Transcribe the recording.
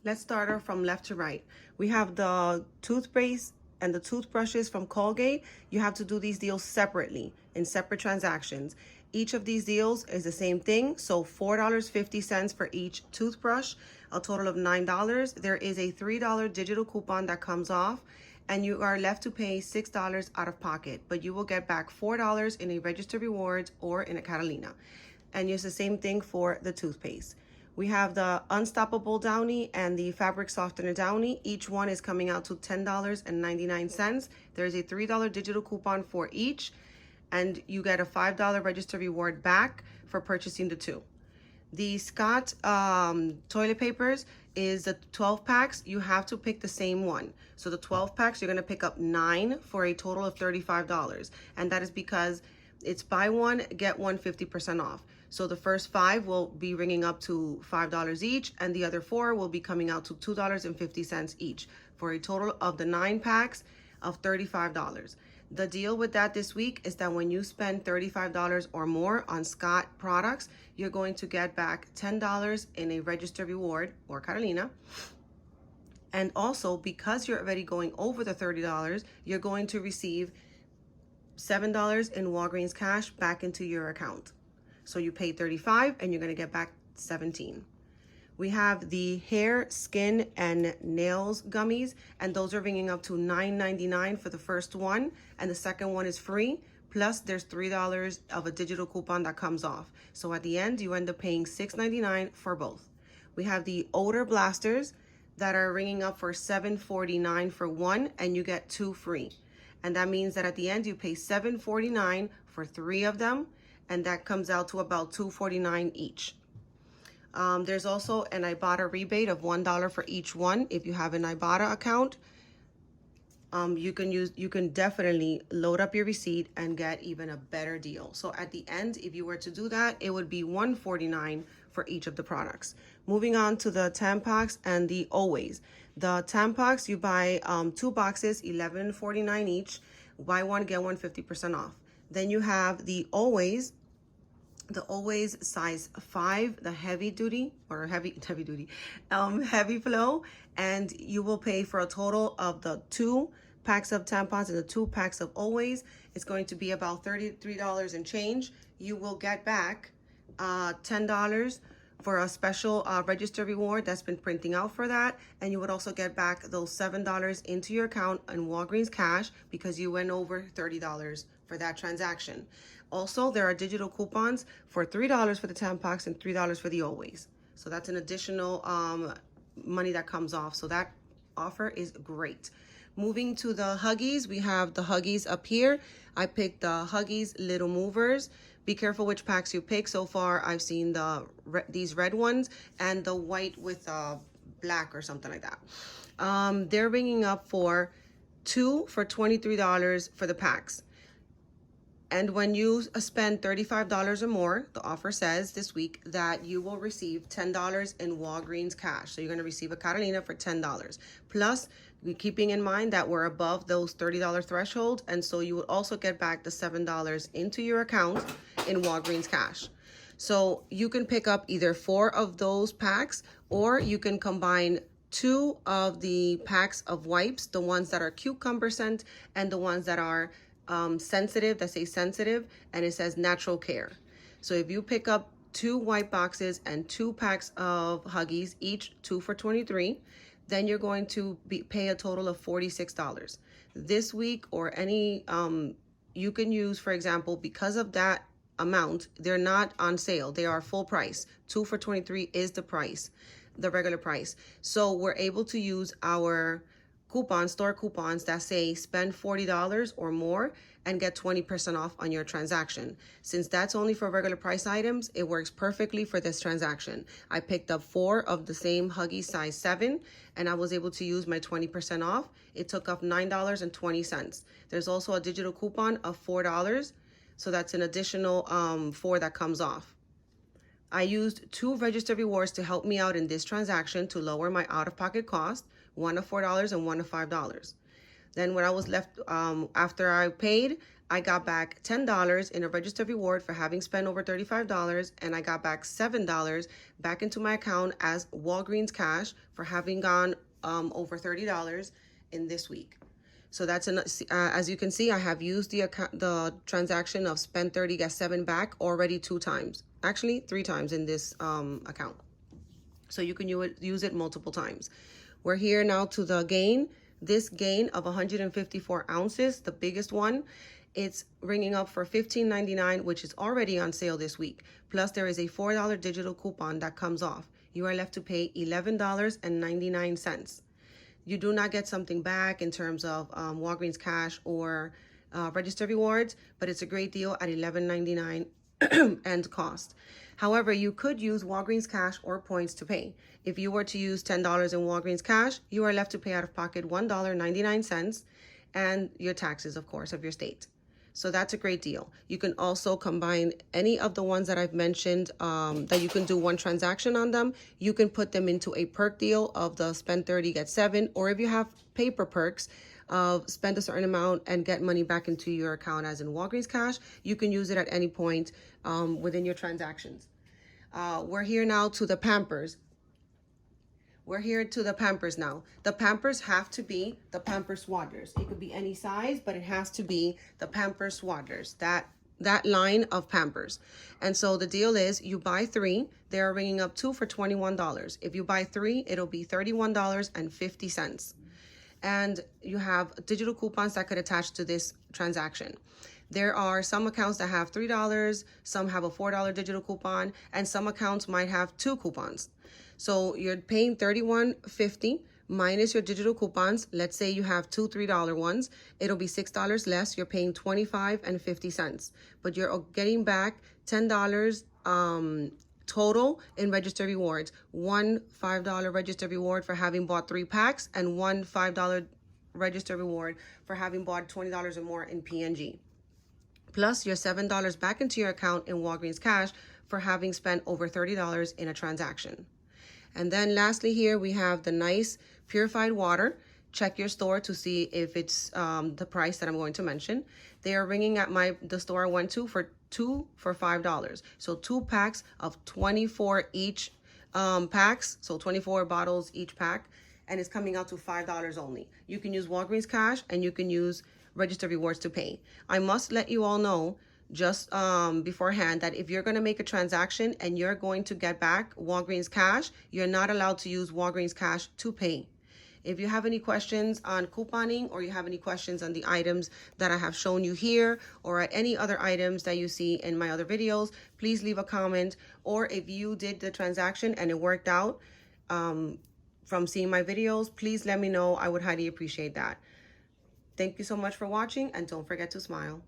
Let's start her from left to right. We have the toothpaste and the toothbrushes from Colgate. You have to do these deals separately in separate transactions. Each of these deals is the same thing. So $4.50 for each toothbrush, a total of $9. There is a $3 digital coupon that comes off, and you are left to pay $6 out of pocket, but you will get back $4 in a registered rewards or in a Catalina. And it's the same thing for the toothpaste. We have the Unstoppable Downy and the Fabric Softener Downy. Each one is coming out to $10.99. There's a $3 digital coupon for each, and you get a $5 register reward back for purchasing the two. The Scott toilet papers is the 12 packs. You have to pick the same one. So the 12 packs, you're gonna pick up 9 for a total of $35. And that is because it's buy one, get one 50% off. So the first 5 will be ringing up to $5 each, and the other 4 will be coming out to $2.50 each for a total of the 9 packs of $35. The deal with that this week is that when you spend $35 or more on Scott products, you're going to get back $10 in a registered reward or Catalina. And also, because you're already going over the $30, you're going to receive $7 in Walgreens cash back into your account. So you paid $35 and you're gonna get back $17. We have the hair, skin, and nails gummies, and those are ringing up to $9.99 for the first one, and the second one is free. Plus, there's $3 of a digital coupon that comes off. So at the end, you end up paying $6.99 for both. We have the odor blasters that are ringing up for $7.49 for one, and you get 2 free. And that means that at the end, you pay $7.49 for 3 of them, and that comes out to about $2.49 each. There's also an Ibotta rebate of $1 for each one. If you have an Ibotta account, you can definitely load up your receipt and get even a better deal. So at the end, if you were to do that, it would be $1.49 for each of the products. Moving on to the Tampax and the Always. The Tampax, you buy 2 boxes, $11.49 each. Buy one, get one 50% off. Then you have the Always size 5, the heavy flow, and you will pay for a total of the 2 packs of tampons and the 2 packs of Always. It's going to be about $33 and change. You will get back $10 for a special register reward that's been printing out for that, and you would also get back those $7 into your account in Walgreens cash because you went over $30 for that transaction. Also, there are digital coupons for $3 for the Tampax and $3 for the Always. So that's an additional money that comes off. So that offer is great. Moving to the Huggies, we have the Huggies up here. I picked the Huggies Little Movers. Be careful which packs you pick. So far, I've seen these red ones and the white with black or something like that. They're ringing up for 2 for $23 for the packs. And when you spend $35 or more, the offer says this week that you will receive $10 in Walgreens cash. So you're going to receive a Catalina for $10. Plus, keeping in mind that we're above those $30 threshold, and so you will also get back the $7 into your account in Walgreens cash. So you can pick up either 4 of those packs, or you can combine 2 of the packs of wipes, the ones that are cucumber scent and the ones that are sensitive, that say sensitive, and it says natural care. So if you pick up 2 white boxes and 2 packs of Huggies, each 2 for $23, then you're going to pay a total of $46. This week, or any, you can use, for example, because of that amount, they're not on sale. They are full price. 2 for $23 is the price, the regular price. So we're able to use our store coupons that say spend $40 or more and get 20% off on your transaction. Since that's only for regular price items, it works perfectly for this transaction. I picked up 4 of the same Huggies size 7, and I was able to use my 20% off. It took off $9.20. There's also a digital coupon of $4, so that's an additional 4 that comes off. I used 2 registered rewards to help me out in this transaction to lower my out-of-pocket cost, one of $4 and one of $5. Then when I was left, after I paid, I got back $10 in a registered reward for having spent over $35, and I got back $7 back into my account as Walgreens cash for having gone over $30 in this week. So that's as you can see, I have used the transaction of spend 30 get 7 back already 2 times, actually 3 times in this account. So you can use it multiple times. We're here now to the gain. This gain of 154 ounces, the biggest one, it's ringing up for $15.99, which is already on sale this week. Plus, there is a $4 digital coupon that comes off. You are left to pay $11.99. You do not get something back in terms of Walgreens cash or registered rewards, but it's a great deal at $11.99 and cost. However, you could use Walgreens cash or points to pay. If you were to use $10 in Walgreens cash, you are left to pay out of pocket $1.99 and your taxes, of course, of your state. So that's a great deal. You can also combine any of the ones that I've mentioned that you can do one transaction on them. You can put them into a perk deal of the spend 30, get 7, or if you have paper perks of spend a certain amount and get money back into your account as in Walgreens cash, you can use it at any point within your transactions. We're here now to the Pampers. We're here to the Pampers now. The Pampers have to be the Pampers Swaddlers. It could be any size, but it has to be the Pampers Swaddlers, that line of Pampers. And so the deal is you buy 3, they're ringing up 2 for $21. If you buy 3, it'll be $31.50. And you have digital coupons that could attach to this transaction. There are some accounts that have $3, some have a $4 digital coupon, and some accounts might have 2 coupons. So you're paying $31.50 minus your digital coupons. Let's say you have 2 $3 ones. It'll be $6 less. You're paying $25.50, but you're getting back $10 total in registered rewards. One $5 registered reward for having bought 3 packs, and one $5 registered reward for having bought $20 or more in P&G. Plus your $7 back into your account in Walgreens cash for having spent over $30 in a transaction. And then lastly here, we have the nice purified water. Check your store to see if it's the price that I'm going to mention. They are ringing at the store I went to for 2 for $5. So 2 packs of 24 each packs. So 24 bottles each pack. And it's coming out to $5 only. You can use Walgreens cash and you can use registered rewards to pay. I must let you all know just beforehand that if you're going to make a transaction and you're going to get back Walgreens cash, you're not allowed to use Walgreens cash to pay. If you have any questions on couponing, or you have any questions on the items that I have shown you here, or at any other items that you see in my other videos, please leave a comment. Or if you did the transaction and it worked out from seeing my videos, please let me know. I would highly appreciate that. Thank you so much for watching, and don't forget to smile.